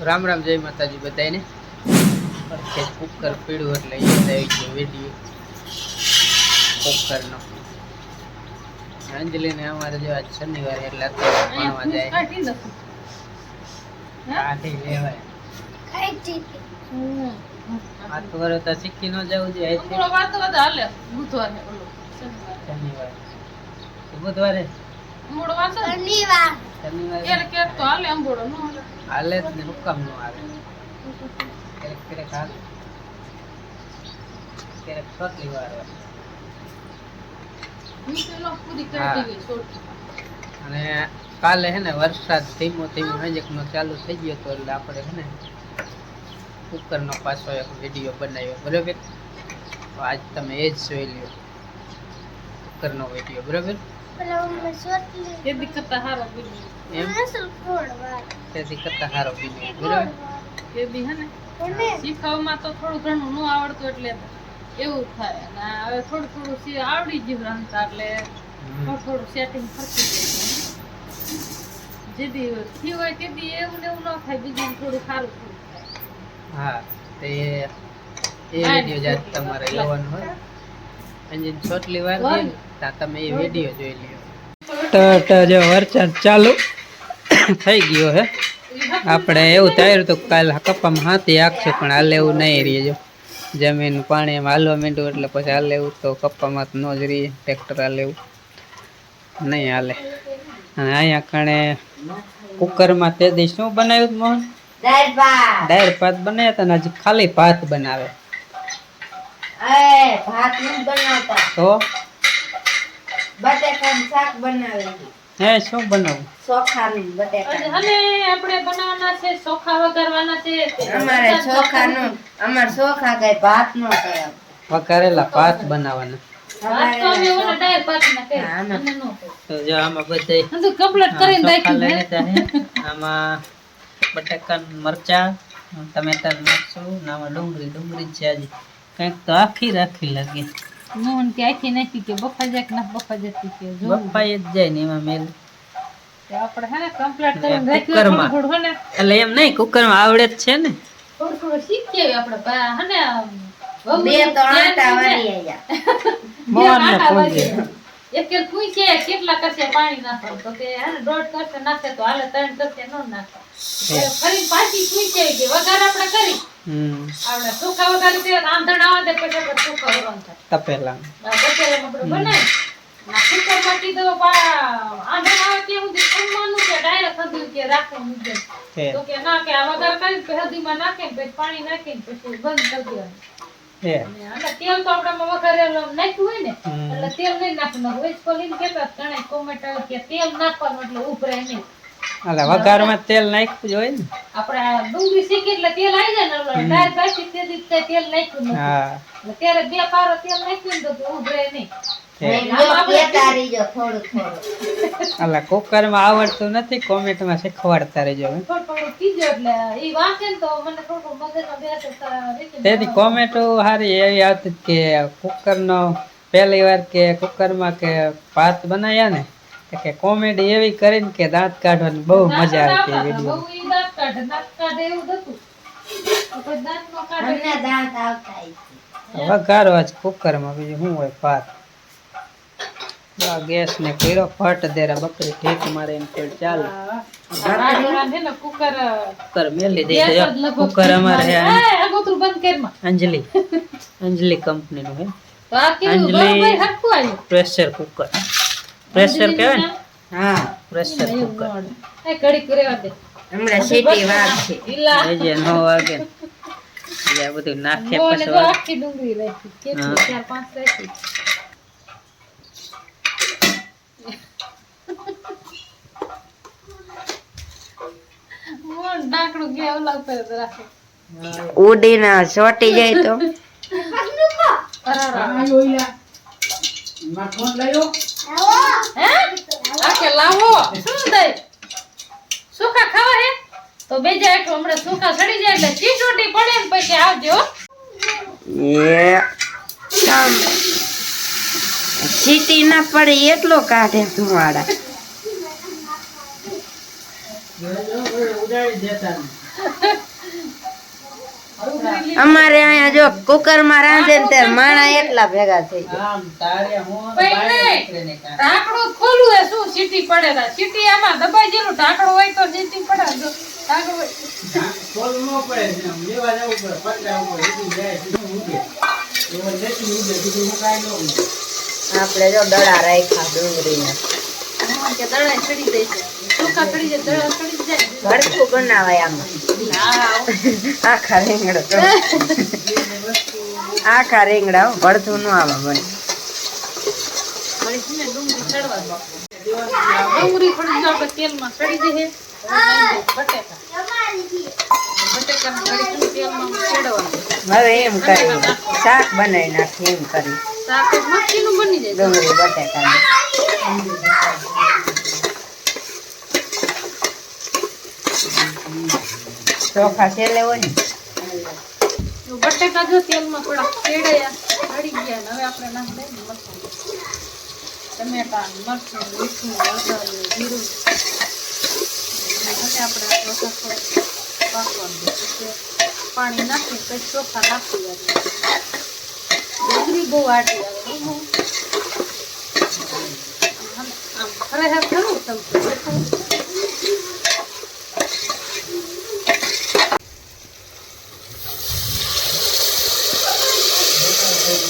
રામ રામ જય માતાજી બધાને કુકર પીડ્યું એટલે આવી ગયો વિડીયો કુકરનો અંજલિને અમારે જો આજ શનિવાર એટલે અત્યારે ભણવા જાય કાઢી લેવાય વાત વરે તો શીખી ન જવું જોઈએ શનિવાર બુધવારે હાલે જ ને હુકમ નો આવે ક્યારેક હાલે ક્યારેક છોટલી વાર અને કાલે હે ને વરસાદ ધીમો ધીમો નજીક નો ચાલુ થઈ ગયો તો એટલે આપણે હે ને કુકર નો પાછો એક વિડીયો બનાવ્યો બરોબર. તો આજ તમે એ જ જોઈ લ્યો કુકર નો વિડીયો બરોબર. શીખવામાં તો થોડું ઘણું ન આવડતું એટલે એવું થાય અને હવે થોડું થોડું આવડી ગયું રમતા એટલે થોડું સેટિંગ ફરતી જેથી થયું હોય તેથી એવું ને એવું ન થાય બીજું થોડું સારું થોડું થાય. હા તે એ વિડિયો જાત તમારે લેવાનું હોય અંજન છોટલી વાર દે તા તમે એ વિડિયો જોઈ લ્યો. તો જો વરસાદ ચાલુ થઈ ગયો હે. આપણે એવું થયું તો કાલ કપ્પામાં હાથી આખશે પણ હાલે એવું નહીં રહીએ. જો જમીન પાણીમાં હાલવા માંડ્યું એટલે પછી હાલે એવું તો કપ્પામાં ન જ રહીએ. ટ્રેક્ટર હાલે એવું નહીં હાલે. અને અહીંયા કણે કુકરમાં તે દી શું બનાવ્યું મોહન? દાળ ભાત બનાવ્યા હતા ને હજી ખાલી ભાત બનાવે ભાત નથી બનાવતા તો બટેકાનું શાક બનાવે. હે શું બનાવું? ચોખાનું બટેકા. અને આપણે બનાવવાના છે ચોખા વઘારવાના છે. અમારે ચોખાનું અમાર ચોખા કઈ ભાત નો કરાવ વઘારેલા ભાત બનાવવાના. ભાત તો અમે ઓલા દાળ ભાત ના કરે અને નો તો જો આમાં બધાય બધું કમ્પ્લીટ કરીને ચોખા લઈ રાખ્યું લીધા છે. આમાં બટાકા મરચા ટમેટા નાખશું ને આમાં ડુંગળી છે. હજી કંઈક તો આખી રાખી લાગે. મોહન કે આખી નાખી કે બફા જાય કે ના બફા જતી કે જો બફાઈ જ જાય ને એમાં મેલ આપણે હે ને કમ્પ્લીટ કરીને રાખ્યું કુકરમાં. થોડું હે ને એટલે એમ નહીં કુકરમાં આવડે જ છે ને. થોડું શીખીએ આપણે હે ને બે તો આટા વાળી આયા. મોહનને પૂછજે. એક કે પૂછે કેટલા કરશે પાણી નાખો તો કે હે ને 1.5 કરશે નાખે તો હાલે 3 કરશે નો નાખે. ફરી પાછી પૂછે કે વઘાર આપણે કરી આપણે સુકા વઘાર તે રાંધણ આવે તે પછી આપણે સુકા વઘાર થાય તપેલા બટેલામાં આપણે બનાવી ના કુકર માં કીધો આંધણ આવે તે સુધી ખમવાનું કે ડાયરેક્ટ હદી કે રાખવાનું છે તો કે ના કે આ વઘાર કરી પછી હદીમાં નાખે પછી પાણી નાખીને પછી બંધ કરી દેવાનું. અને તેલ તો આપણામાં વઘારેલું નાખ્યું હોય ને એટલે તેલ નહીં નાખવાનું. વેજ કોલીને કેતા ઘણા કોમેન્ટ આવે કે તેલ નાખવાનું એટલે ઉભરે નહીં. એટલે વઘારમાં તેલ નાખ્યું જ હોય ને. આપણે ડુંગળી શીખી એટલે તેલ આવી જાય ને ડાળ બાકી તે દિવસે તેલ નાખ્યું નથી. હા એટલે ત્યારે બે પારો તેલ નાખ્યું ને તો ઉભરે નહીં. એટલે કુકરમાં આવડતું નથી કોમેન્ટમાં શીખવાડતા રહેજો. થોડું કીધું એટલે એ વાંચે ને તો મને થોડું મગજમાં બેસે તેથી કોમેન્ટો સારી એવી આવતી કે કુકરનો પહેલી વાર કે કુકરમાં કે ભાત બનાવ્યા ને કે કોમેડી એવી કરીને કે દાંત કાઢવાની બહુ મજા આવતી વિડીયો. બહુ ઈ દાંત કાઢે એવું હતું. કોઈ દાંત નો કાઢે અમને દાંત આવતા વઘારો આજ કુકરમાં બીજું શું હોય ભાત. ગેસ ને કર્યો ફટ દેરા બકરી ઠીક મારે એમ કોઈ ચાલે. કુકર મેલી દે કુકર અમારે હે આગોતરું બંધ કરમાં અંજલિ કંપની નું હે. તો આ કેવું બરાબર હરખું આવ્યું. પ્રેશર કુકર પ્રેશર કહેવાય ને. હા પ્રેશર કુકર એ ઘડીક રેવા દે હમણાં સીટી વાગશે. ઈલા એ જે નો વાગે ને આ બધું નાખે મોને પછી તો આખી ડુંગળી રાખી કેટલી 4-5 રાખી. મોન ડાકડું કે ઓલા ઉપર રાખે ઉડીને ચોટી જાય તો આકે લાવો શું દઈ સુખા ખાવા હે તો બેજા એટલું હમણાં સુખા સડી જાય એટલે ચીચોટી પડે ને પછી આવજો. સીટી ના પડે એટલો કાઢે ધુવાડા. ઉડાડી દેતા અમારે અહીંયા જો કુકર માં રાંધે ને ત્યારે માણા એટલા ભેગા થઈ જાય. આમ તારે હું ભાઈ બહાર નહીં. નીકળે ને કાં. ઢાંકણું ખોલું હે શું સીટી પડે તા સીટી આમાં દબાઈ ગયેલું ઢાંકણું હોય તો સીટી પડે જો ઢાંકણું હોય ખોલવું ન પડે ને આમ લેવા જવું પડે પતરા ઉપર સીધું જાય સીધું ઉડે એવો લેતી ઉડે બીજું હું કાંઈ ન ઉડે. આપણે જો દડા રાખ્યા ડુંગળીના મોહન કે દળાઈ ચડી જાય છે ચોખા ચડી જાય દળા ચડી જાય ભરતું બનાવાય આમાં ના આખા રીંગણા આખા રીંગણા હો, ભરતું ન આવે મને વળી છે ને ડુંગળી ચડવા દો ડુંગળી થોડી જો આપણે તેલમાં ચડી જશે બટેકા બટેકાને થોડી તેલમાં ચડવા હવે એમ કરી શાક બનાવી નાખી એમ કરી શાક મસ્તીનું બની જાય ડુંગળી બટાકા ચોખા છેલ્લે હોય ને બટેકા જો તેલમાં થોડા ચડ્યા ચડી ગયા ને હવે આપણે નાખી દઈએ મસાલો ટમેટા મરચું મીઠું હળદર ને જીરું હવે આપણે ચોખા થોડા પાકવાનું પછી પાણી નાખી પછી ચોખા નાખી દઈએ ડુંગળી બહુ આટી આવે આમ ખરેખર ખરું તમે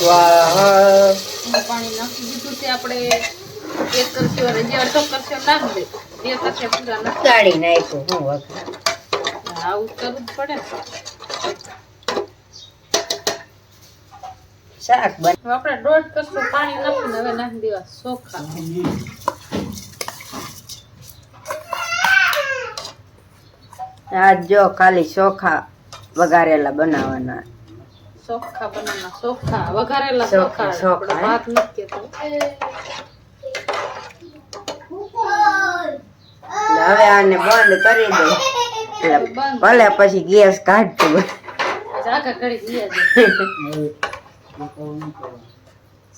વાહ પાણી નાખી દીધું છે આપણે એક કરશો હજી અડધો કરશો નાખી દે બે કરશે પૂરા નાખી ગાળી નાખ્યું હું વખત આવું કરવું જ પડે ને. શાક બન હવે આપણે દોઢ કરશો પાણી નાખીને હવે નાખી દેવા ચોખા આજ જો ખાલી ચોખા વઘારેલા બનાવવાના ચોખા બનાવવાના ચોખા વઘારેલા ચોખા, ચોખા ચોખા, આપણે ભાત નથી કહેતા. એટલે હવે આને બંધ કરી દે એટલે ભલે પછી ગેસ કાઢતું ઝાકા કરી દઈએ છે.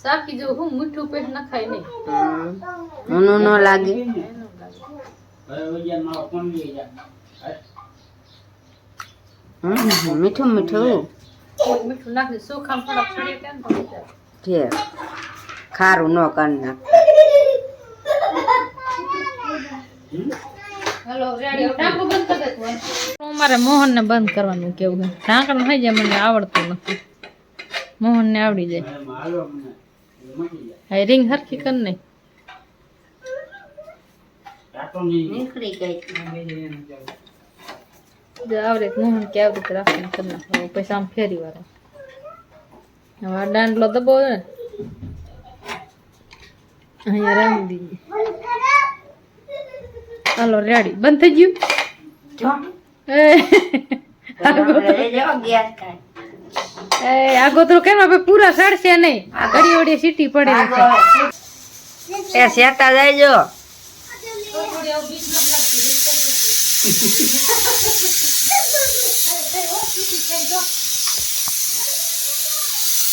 સાકી જો હું મીઠું પેટ નખાય નહીં ઊનું ન લાગે એનું લાગે. હવે વૈજ્ઞાનમાં કોણ લઈ જાય મીઠું મીઠું થોડું મીઠું નાખી દે ચોખામાં થોડાક ચડી ગયા ને તો મજા આવે. છે ખારું ન કરી નાખ હેલો રેડી ઢાંકણું બંધ કરી દે તું. અમારે મોહનને બંધ કરવાનું કેવું છે ઢાંકણું થઈ જાય મને આવડતું નથી મોહનને આવડી જાય હાલો મને મટી જાય હા રીંગ હરખી કર નહીં કાંટો નહીં નીકળી ગઈ જો આવડે મોહન કે આવડી રીતે રાખીને કરી નાખો પછી આમ ફેરી વાળો હવે આ દાંડલો દબો ને અહીંયા રામી દીધી હાલો રેડી બંધ થઈ ગયું જો એ જો ગેસ કાઢ આગોતરો કેમ આપણે પૂરા સડશે નહીં ઘડી વડી સીટી પડે એ શેતા જાય જો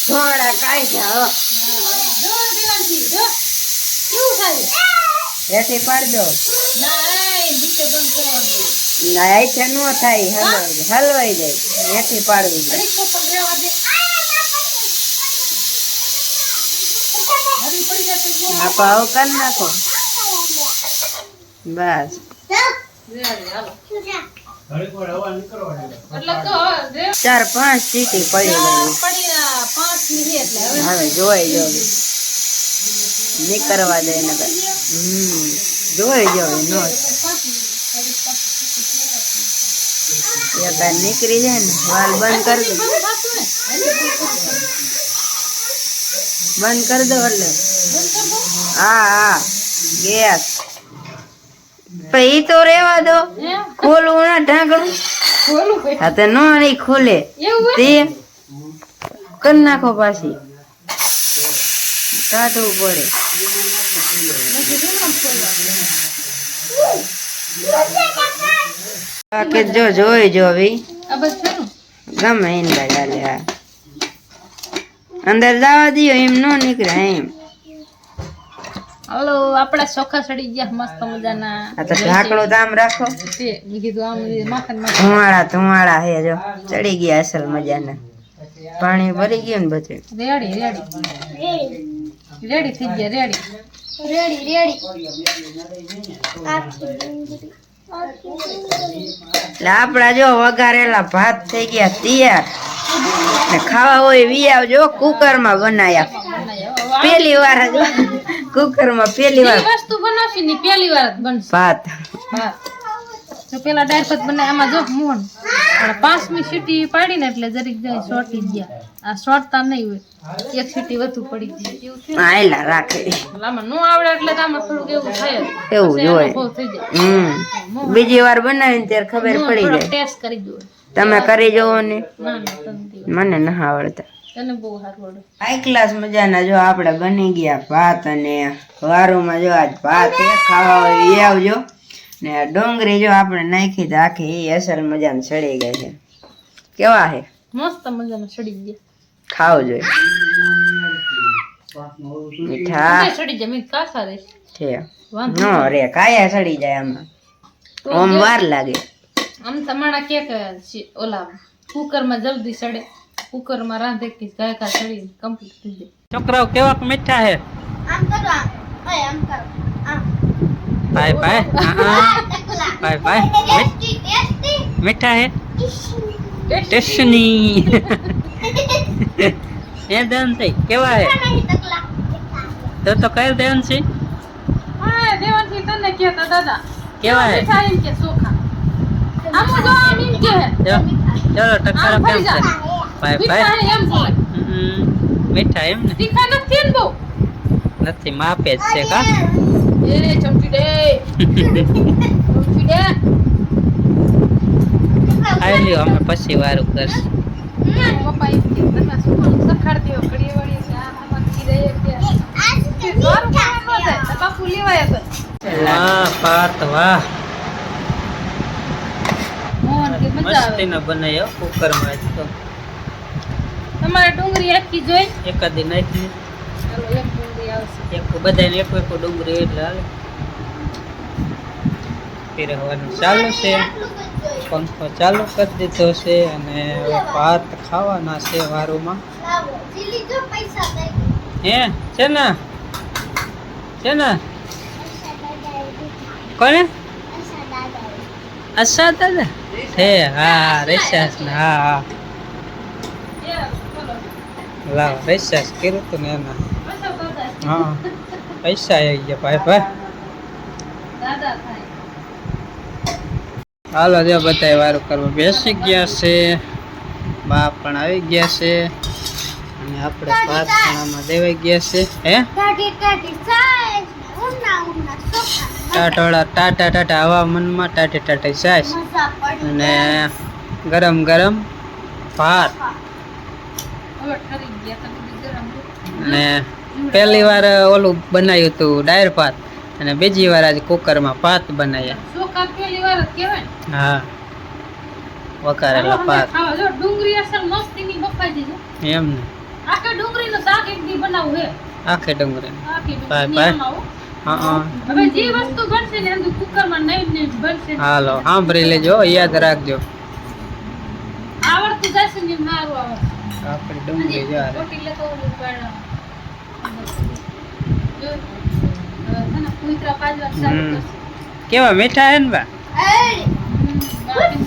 થોડા કાઢ્યા હેઠી પાડજો ના છે નો થાય હલવાઈ જાય હેઠી પાડવી જાય આવો કરી નાખો બસ ઘડીક વાર હવા નીકળવા દે 4-5 સીટી પડી ગઈ હવે જોઈ જો નીકળવા દે ને જોઈ જો નો એક નીકળી જાય ને વાલ બંધ કરી દે બંધ કરી દો એટલે હા ગેસ પછી તો રેવા દો ખોલવું ના ઢાંકણું હા તો નો નહીં ખોલે તે કરી નાખો પાછી કાઢવું પડે કે જો જોઈ જો ભી ગમે અંદર ચાલે હા અંદર જવા દો એમ નો નીકળે એમ હાલો આપડા ચોખા સડી ગયા મસ્ત મજાના. આ તો ઢાંકણું તો આમ રાખો. તે મેં કીધું આમ માખણ ધુવાળા હે જો ચડી ગયા અસલ મજાના. પાણી ભરી ગયું ને બધું. રેડી થઈ ગયા રેડી. એટલે આપડા જો વઘારેલા ભાત થઈ ગયા તૈયાર ને ખાવા હોય વી આવજો. કુકર માં બનાયા પેલી વાર જ કુકર માં પેલી વાર વસ્તુ બનાવશી ની પહેલી વાર જ બનશે ભાત. હા જો પેલા ડાળ ભાત બનાય આમાં જો મોહન પણ 5મી સીટી પાડીને એટલે જરીક જાય શોર્ટી ગયા. આ શોર્ટતા નહીં હોય એક સીટી વધુ પડી ગઈ એવું થયું આયલા રાખે આમાં નો આવડે એટલે તો આમાં થોડુંક એવું થાય જ. એવું જ હોય. અનુભવ થઈ જાય. બીજી વાર બનાવીને ત્યારે ખબર પડી જાય. ટેસ્ટ કરી દો. તમે કરી જોવો ને. ના તંતી મને ના આવડતા. તને બહુ સારું આવડે. હાઈ ક્લાસ મજાના જો આપણે બની ગયા ભાત અને વારુમાં જો આજ ભાત ખાવા હોય એ આવજો ને ડુંગળી જો આપણે નાખી તો આખી એ અસલ મજાની સડી ગઈ છે. કેવા છે? મસ્ત મજાના સડી ગયા. ખાવ જોઈએ. મીઠા બધા સડી જાય મેં કાસા રે છે નો રે કાયા સડી જાય આમાં. ઓમ વાર લાગે. આમ તમારા કે ઓલા કુકર માં જલ્દી સડે. કુકર માં રાંધે કે ગાય કા સડી કમ્પ્લીટ થઈ જાય. છોકરાઓ કેવા મીઠા હે? આમ કરો આમ કરો આમ પાય પાય પાય પાય મીઠા હે ટેસ્ટની એ દેવનથી કેવા હે? તો કઈ દેવનથી હા દેવાનથી તને કહેતા દાદા કેવા હે? મીઠા એમ કે ચોખા આમ જો આમ એમ કે ચલો ટક્કર કેમ છે? પાય પાય મીઠા એમ બોલે. મીઠા એમ ને? તીખા નથી ને બહુ નથી માપે જ છે કા? એ ચમચી દે ચમચી દે ખાઈ લ્યો અમે પછી વારું કરશું. પપ્પા એમ કે તમે શું સખાડતી હો કડી વળી છે આ આમાં ખીરે કે સારું કામ ન થાય તો બાપુ લેવાય તો વાહ પાત વાહ મોહન કે મજા આવે. મસ્તી ના બનાવ્યો કુકર માં જ તો તમારે ડુંગળી આખી જોઈ એકાદી નાખી ચાલો એક ડુંગળી આવશે. એક બધાને એક એક ડુંગળી એટલે હાલે. પીરવાનું ચાલુ છે, પંખો ચાલુ કરી દીધો છે અને હવે ભાત ખાવાના છે વારુમાં. હે છે ને કોને? અચ્છા દાદા હે હા રેસાસ ને હા લાવ રેસાસ કર્યું તું ને એના હા પૈસા આવી ગયા ભાઈ ભાઈ. દાદા થાય હાલો જો બધા વારું કરવા બેસી ગયા છે. બા પણ આવી ગયા છે અને આપણે ભાત ખાણામાં દેવાઈ ગયા છે. હે ટાટોળા ટાટા ટાટા હવામાનમાં ટાટી ટાટી સાસ અને ગરમ ગરમ ભાત. હવે ઠરી ગયા તમે ગરમ અને પહેલી વાર ઓલું બનાવ્યું હતું ડાયર ભાત અને બીજી વાર આજે કુકરમાં ભાત બનાવ્યા. ચોખા પહેલી વાર જ કહેવાય ને. હા વઘારેલા ભાત ખાવા જો ડુંગળી અસલ મસ્તીની બફાઈ દીધું એમ ને આખા ડુંગળીનું શાક એક દી બનાવવું હે આખી ડુંગળી આખી બાય ડુંગળી બાય. બનાવો. હા હવે જે વસ્તુ બનશે ને એનું કુકરમાં નહીં ને બનશે ને. હાલો સાંભળી લેજો યાદ રાખજો. આવડતું જશે ને મારું આવે આપણી ડુંગળી જો હારે. કોટી લેતો ઓલું પણ જો તને કુતરા પાજવા ચાલુ હમ. કરશે. કેવા મીઠા હે ને બા? બાકી